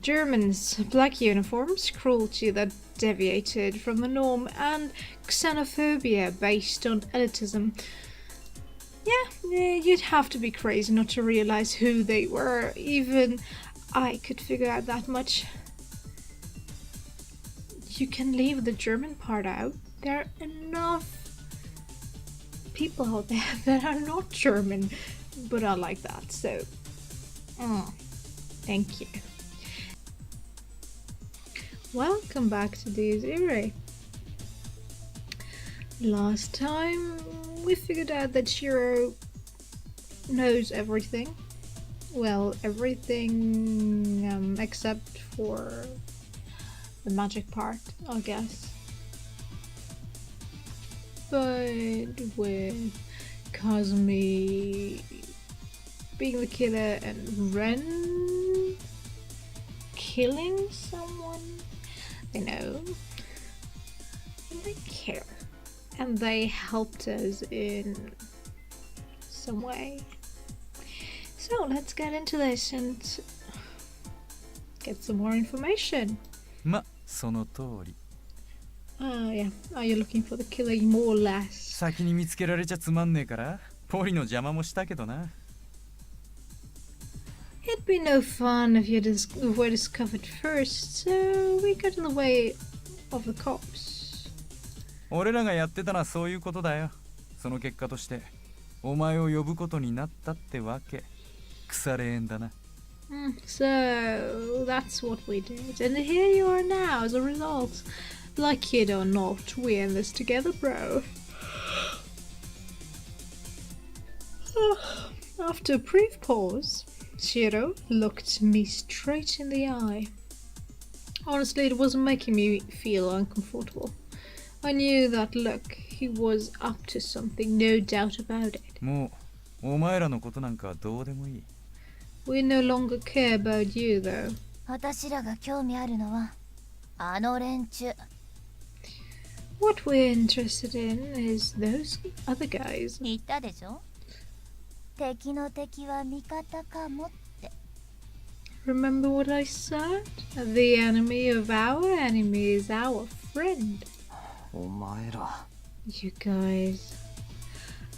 Germans, black uniforms, cruelty that deviated from the norm, and xenophobia based on elitism. Yeah, you'd have to be crazy not to realize who they were. Even I could figure out that much. You can leave the German part out. There are enough people out there that are not German, but are like that, so thank you. Welcome back to these Irae. Last time we figured out that Shirou knows everything. Well, everything except for the magic part, I guess. But with Kazumi being the killer and Ren killing someone, they know and they care, and they helped us in some way. So let's get into this and get some more information. その通り。Yeah. Are you looking for the killer more or less? 先に見つけられちゃつまんねえから、ポリの邪魔もしたけどな。It'd be no fun if you were discovered first, so we got in the way of the cops. 俺らがやってたのはそういうことだよ。その結果として、お前を呼ぶことになったってわけ。腐れ縁だな。So that's what we did, and here you are now as a result. Like it or not, we're in this together, bro. After a brief pause, Shirou looked me straight in the eye. Honestly, it was making me feel uncomfortable. I knew that look, he was up to something, no doubt about it. もう、お前らのことなんかどうでもいい。We no longer care about you, though. 私らが興味あるのはあの連中。What we're interested in is those other guys. 言ったでしょ？敵の敵は味方かもって。Remember what I said? The enemy of our enemy is our friend. お前ら。You guys.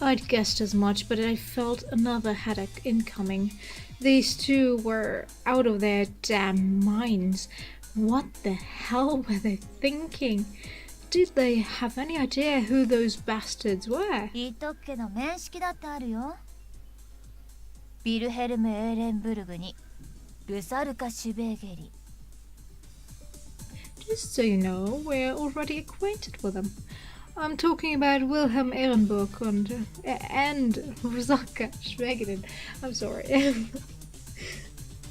I'd guessed as much, but I felt another headache incoming. These two were out of their damn minds. What the hell were they thinking? Did they have any idea who those bastards were? 言っとくけど面識だってあるよ。ビルヘルム・エーレンブルグにルサルカ・シュベーゲリ。Just so you know, we're already acquainted with them. I'm talking about Wilhelm Ehrenburg and Rosaka Schwegeden. I'm sorry.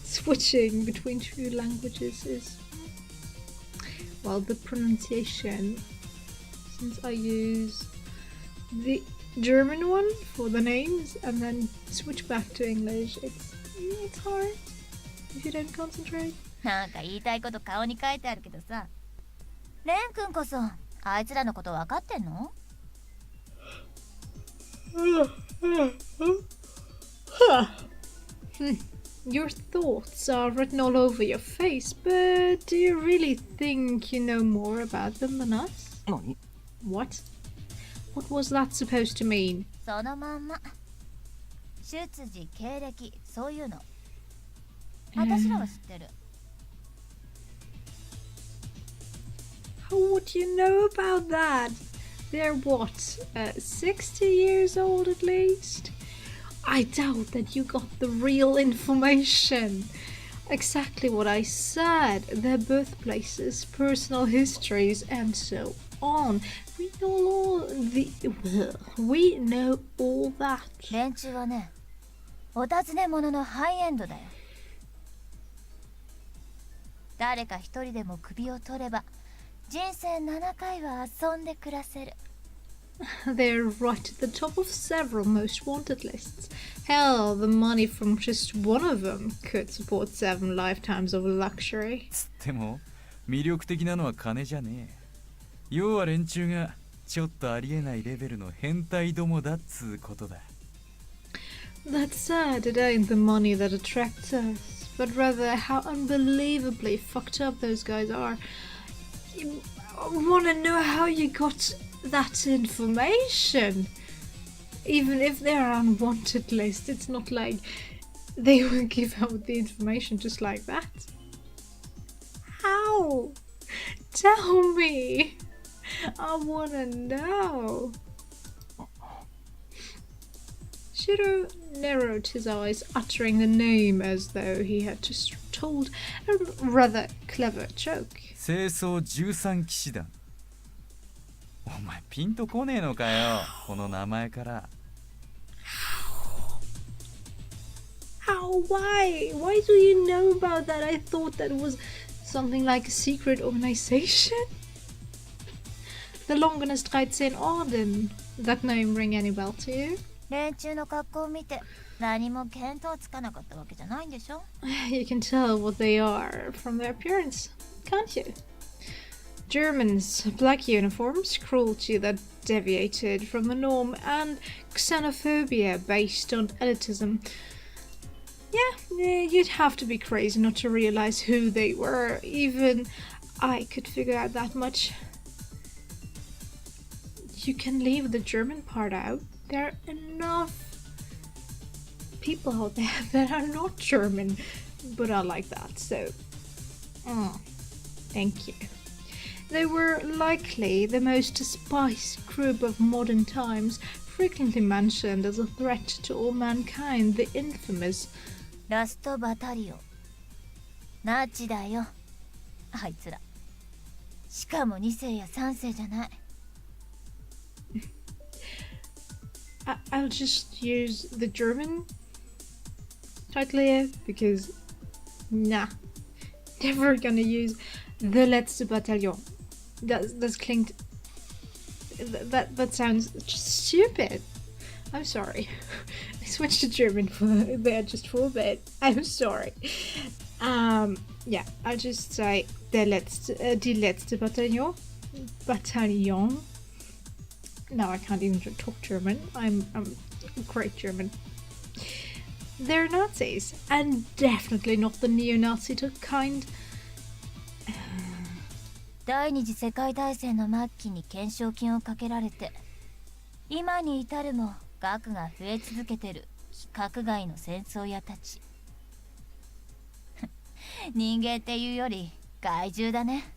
Switching between two languages is... Well, the pronunciation, since I use the German one for the names and then switch back to English, it's hard if you don't concentrate. なんか言いたいこと顔に書いてあるけどさ。レン君こそあいつらのこと分かってんの？ Your thoughts are written all over your face, but do you really think you know more about them than us? 何？ What? What was that supposed to mean? そのまんま。出自経歴そういうの。私らは知ってる。How would you know about that? They're what, 60 years old at least? I doubt that you got the real information. Exactly what I said. Their birthplaces, personal histories, and so on. We know all that. 連中はね、お尋ね者のハイエンドだよ。誰か一人でも首を取れば人生7回は遊んで暮らせる。They're right at the top of several most wanted lists. Hell, the money from just one of them could support 7 lifetimes of luxury. つっても魅力的なのは金じゃねえ。要は連中がちょっとありえないレベルの変態どもだっつうことだ。That said, it ain't the money that attracts us. but rather how unbelievably fucked up those guys are. You want to know how you got that information? Even if they're on wanted list, it's not like they will give out the information just like that. How? Tell me. I want to know. Shirou narrowed his eyes, uttering the name as though he had just told a rather clever joke. 清掃13騎士団。お前ピンとこねえのかよ、この名前から。How? Why? Why do you know about that? I thought that was something like a secret organization. The Longanest Rights in Arden. That name ring any bell to you? 連中の格好を見て何も見当つかなかったわけじゃないんでしょ? You can tell what they are from their appearance, can't you? Germans, black uniforms, cruelty that deviated from the norm, and xenophobia based on elitism. Yeah, you'd have to be crazy not to realize who they were. Even I could figure out that much. You can leave the German part out. There are enough people out there that are not German, but are like that, so... thank you. They were likely the most despised group of modern times, frequently mentioned as a threat to all mankind, the infamous... ラストバタリオン。ナチだよ。あいつら。しかも2世や3世じゃない。I'll just use the German title here because nah, never gonna use the letzte Bataillon. That's klingt. That sounds just stupid. I'm sorry. I switched to German for there just for a bit. I'm sorry. Yeah, I'll just say die letzte Bataillon. Bataillon. Now I can't even talk German. I'm great German. They're Nazis, and definitely not the neo-Nazi kind. 第二次世界大戦の末期に懸賞金をかけられて、今に至るも額が増え続けてる規格外の戦争屋たち。人間っていうより害獣だね。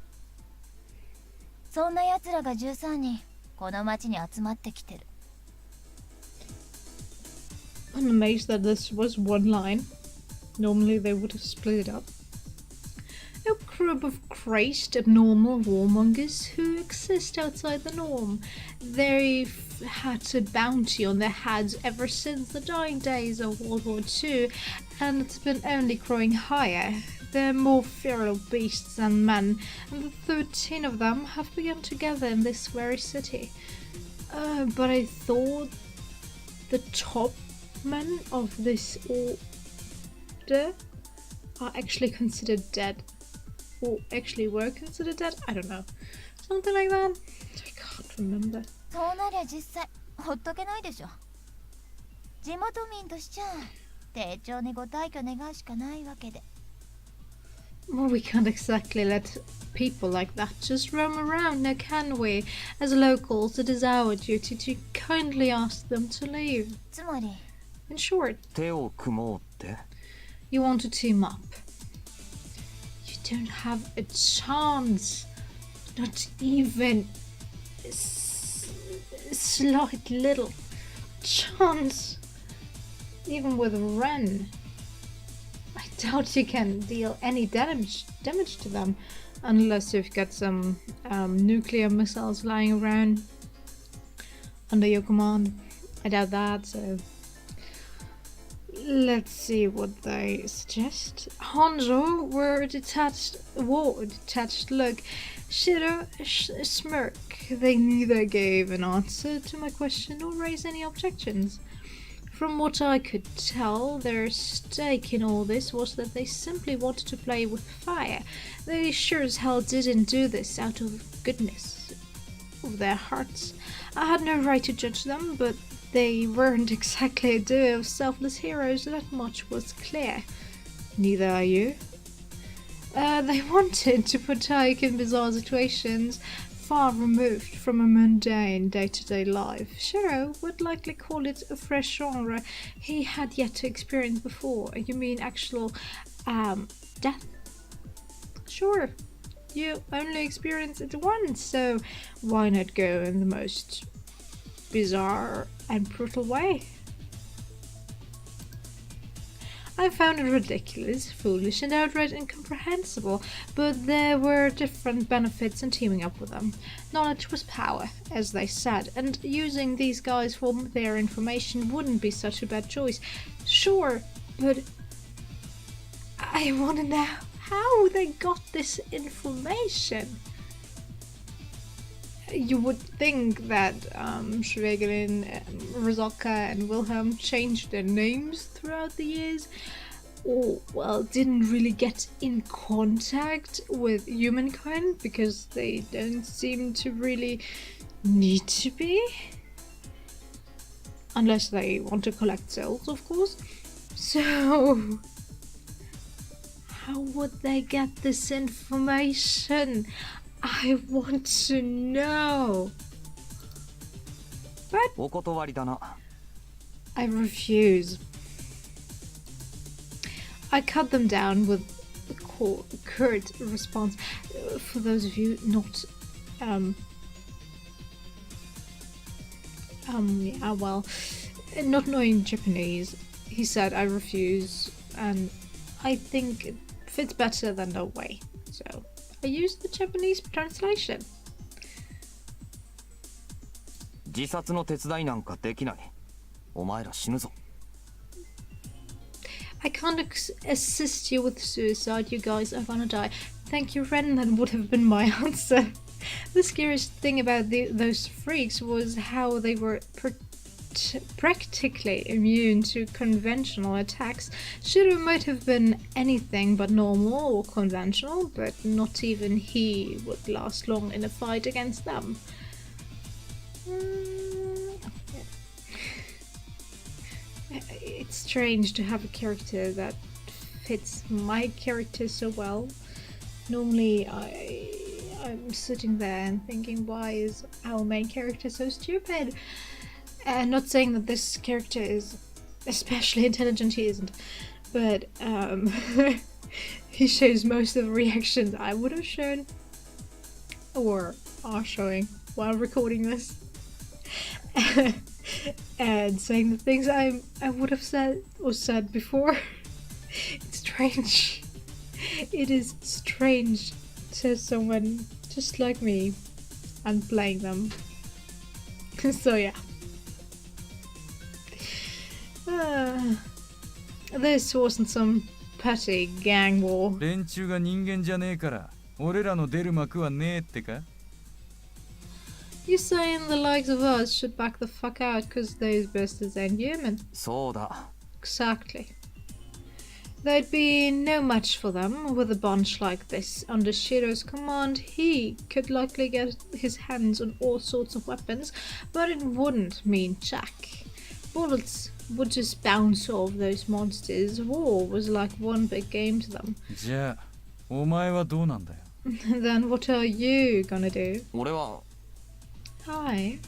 そんな奴らが13人。この町に集まってきてる。I'm amazed that this was one line. Normally they would have split it up. A group of crazed, abnormal warmongers who exist outside the norm. They've had a bounty on their heads ever since the dying days of World War II, and it's been only growing higher. They're more feral beasts than men, and the 13 of them have begun together in this very city. But I thought the top men of this order are actually considered dead. Or actually were considered dead? I don't know. Something like that? I can't remember. そうなりゃ実際ほっとけないでしょ。地元民としちゃ丁重にご退去願うしかないわけで。Well, we can't exactly let people like that just roam around, now can we? As locals, it is our duty to kindly ask them to leave. つまり In short, 手を組もうって you want to team up. You don't have a chance. Not even a slight little chance. Even with Ren. I doubt you can deal any damage to them unless you've got some nuclear missiles lying around under your command. I doubt that, so let's see what they suggest. Hanzo were a detached look. Shirou a smirk. They neither gave an answer to my question or raised any objections. From what I could tell, their stake in all this was that they simply wanted to play with fire. They sure as hell didn't do this out of goodness of their hearts. I had no right to judge them, but they weren't exactly a duo of selfless heroes, that much was clear. Neither are you. They wanted to partake in bizarre situations far removed from a mundane day-to-day life. Shirou would likely call it a fresh genre he had yet to experience before. You mean actual death? Sure, you only experience it once, so why not go in the most bizarre and brutal way? I found it ridiculous, foolish, and outright incomprehensible, but there were different benefits in teaming up with them. Knowledge was power, as they said, and using these guys for their information wouldn't be such a bad choice. Sure, but I want to know how they got this information. You would think that Schwegelin, Rizalka and Wilhelm changed their names throughout the years, or, well, didn't really get in contact with humankind because they don't seem to really need to be. Unless they want to collect souls, of course. So, how would they get this information? I want to know. But お断りだな。 I refuse. I cut them down with a curt response. For those of you not not knowing Japanese, he said I refuse, and I think it fits better than no way. So I used the Japanese translation. 自殺の手伝いなんかできない。お前ら死ぬぞ。 I can't assist you with suicide, you guys are gonna die. Thank you, Ren, that would have been my answer. The scariest thing about those freaks was how they were practically immune to conventional attacks. Shirou might have been anything but normal or conventional, but not even he would last long in a fight against them. It's strange to have a character that fits my character so well. Normally I'm sitting there and thinking, why is our main character so stupid? And not saying that this character is especially intelligent, he isn't, but he shows most of the reactions I would have shown or are showing while recording this. And saying the things I would have said or said before. It's strange. It is strange to someone just like me and playing them. So yeah. This wasn't some petty gang war. 連中が人間じゃねえから俺らの出る幕はねえってか You saying the likes of us should back the fuck out because those bastards ain't human? そうだ。 Exactly. There'd be no match for them with a bunch like this. Under Shirou's command, he could likely get his hands on all sorts of weapons, but it wouldn't mean jack. Bullets would just bounce off those monsters. War was like one big game to them. じゃあお前はどうなんだよ Then what are you gonna do? 俺は Hi.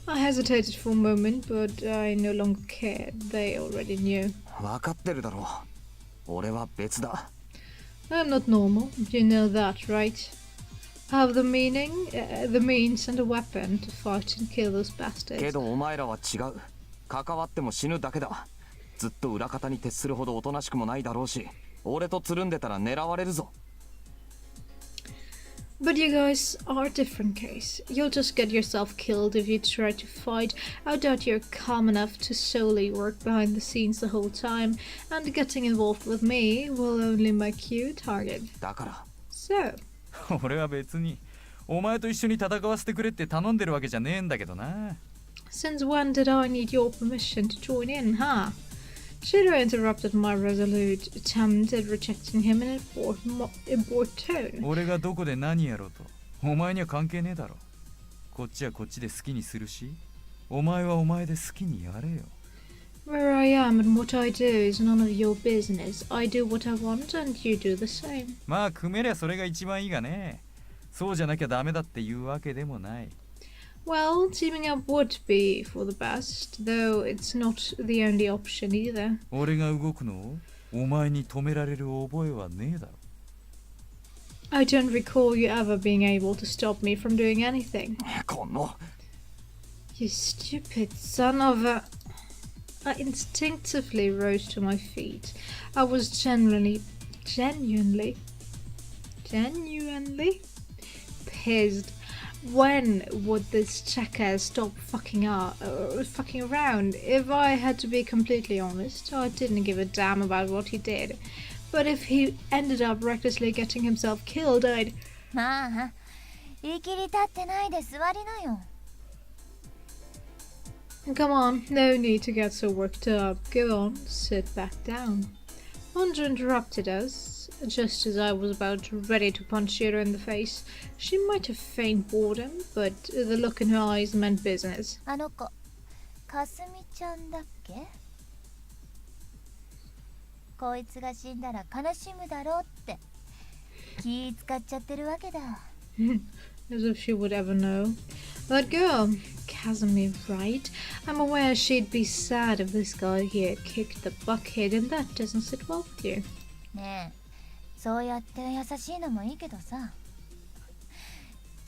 I hesitated for a moment, but I no longer cared. They already knew. 分かってるだろう。俺は別だ。 I'm not normal. You know that, right? Have the means and a weapon to fight and kill those け bastards. どお前らは違う。関わっても死ぬだけだ。ずっと裏方に徹するほどおとなしくもないだろうし、俺とつるんでたら狙われるぞ。 But you guys are a different case. You'll just get yourself killed if you try to fight. I doubt you're calm enough to solely work behind the scenes the whole time, and getting involved with me will only make you a target. だから。 So, 俺は別にお前と一緒に戦わせてくれって頼んでるわけじゃねえんだけどな since when did I need your permission to join in, huh? Shirou interrupted my resolute attempt at rejecting him in a bored tone. 俺がどこで何やろうとお前には関係ねえだろこっちはこっちで好きにするしお前はお前で好きにやれよ Where I am and what I do is none of your business. I do what I want and you do the same. まあ組めりゃそれが一番いいがね。そうじゃなきゃダメだっていうわけでもない。Well, teaming up would be for the best, though it's not the only option either. 俺が動くのをお前に止められる覚えはねえだろ。I don't recall you ever being able to stop me from doing anything. この You stupid son of a... I instinctively rose to my feet. I was genuinely pissed. When would this jackass stop fucking around? If I had to be completely honest, I didn't give a damn about what he did. But if he ended up recklessly getting himself killed, I'd... まあ言い切り立ってないで座りなよ。 Come on, no need to get so worked up. Go on, sit back down. Andra interrupted us, just as I was about ready to punch Shirou in the face. She might have feigned boredom, but the look in her eyes meant business. あの子、かすみちゃんだっけ？こいつが死んだら悲しむだろうって気使っちゃってるわけだ。As if she would ever know. That girl, Casimir, right? I'm aware she'd be sad if this guy here kicked the bucket, and that doesn't sit well with you. ねえ、そうやって優しいのもいいけどさ、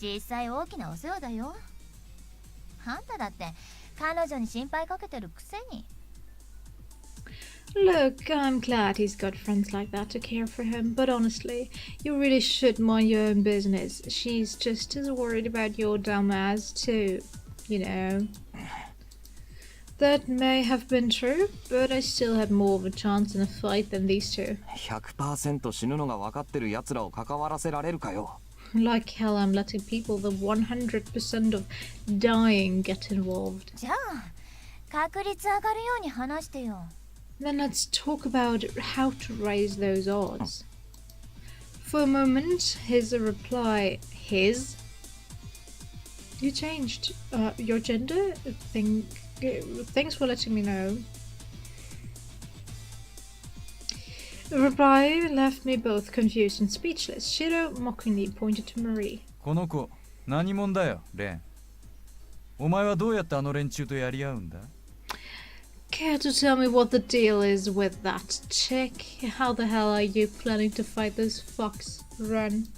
実際大きなお世話だよ。あんただって彼女に心配かけてるくせに。Look, I'm glad he's got friends like that to care for him, but honestly, you really should mind your own business. She's just as worried about your dumb ass too, you know. That may have been true, but I still had more of a chance in a fight than these two. 100% 死ぬのが分かってる奴らを関わらせられるかよ。 Like hell, I'm letting people the 100% of dying get involved. じゃあ確率上がるように話してよ。 Then let's talk about how to raise those odds. For a moment, his reply, his? You changed your gender? Thanks for letting me know. The reply left me both confused and speechless. Shirou mockingly pointed to Marie. この子、何者だよ、レン。お前はどうやってあの連中とやり合うんだ？ Care to tell me what the deal is with that chick? How the hell are you planning to fight those fucks? Run.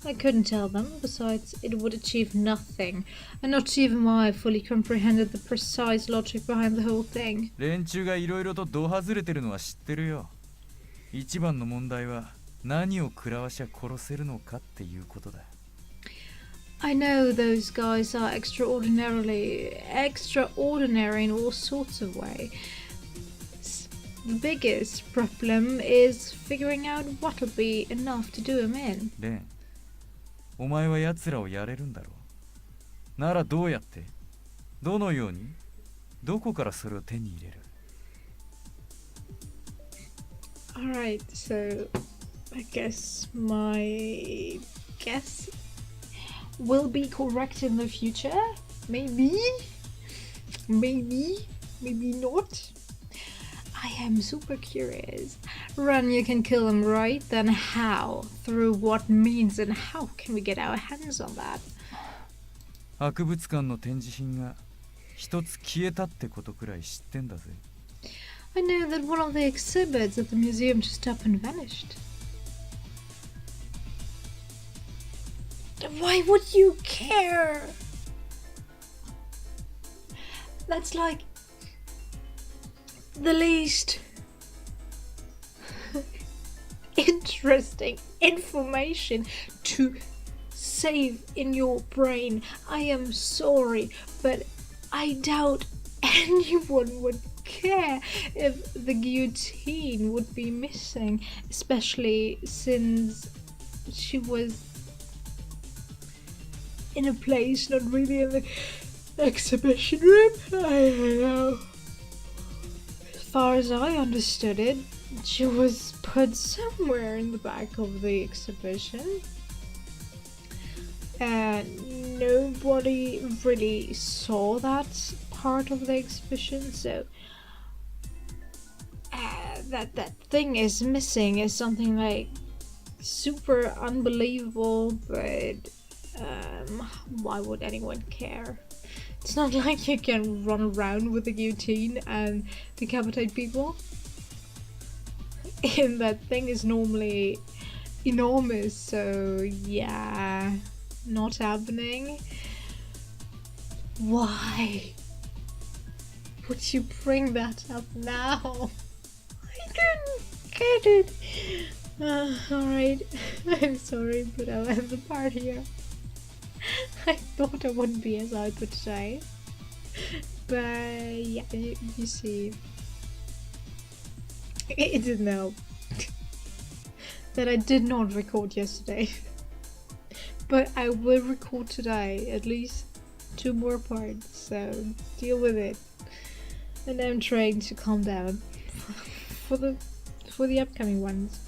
I couldn't tell them. Besides, it would achieve nothing. And not even I fully comprehended the precise logic behind the whole thing. 連中がいろいろと度外れてるのは知ってるよ。一番の問題は何を食らわしゃ殺せるのかっていうことだ。I know those guys are extraordinary in all sorts of ways. The biggest problem is figuring out what'll be enough to do him in. レン、お前は奴らをやれるんだろう。ならどうやって、どのように、どこからそれを手に入れる？ Alright, so I guess my guess will be correct in the future. Maybe not. I am super curious. Run, you can kill him, right? Then how? Through what means, and how can we get our hands on that? 博物館の展示品が一つ消えたってことくらい知ってんだぜ。 I know that one of the exhibits at the museum just up and vanished. Why would you care? That's like the least interesting information to save in your brain. I am sorry, but I doubt anyone would care if the guillotine would be missing, especially since she was in a place not really in the exhibition room. I don't know. As far as I understood it, she was put somewhere in the back of the exhibition. And nobody really saw that part of the exhibition, so that thing is missing is something like super unbelievable, but why would anyone care? It's not like you can run around with a guillotine and decapitate people. And that thing is normally enormous, so yeah, not happening. Why would you bring that up now? I couldn't get it. Alright, I'm sorry, but I'll end the part here. I thought I wouldn't be as output today, but yeah, you see, it didn't help that I did not record yesterday. But I will record today, at least 2 more parts, so deal with it. And I'm trying to calm down for the upcoming ones.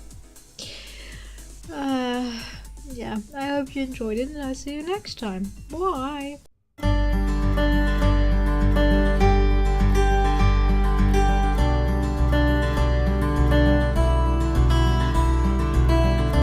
Yeah, I hope you enjoyed it, and I'll see you next time. Bye!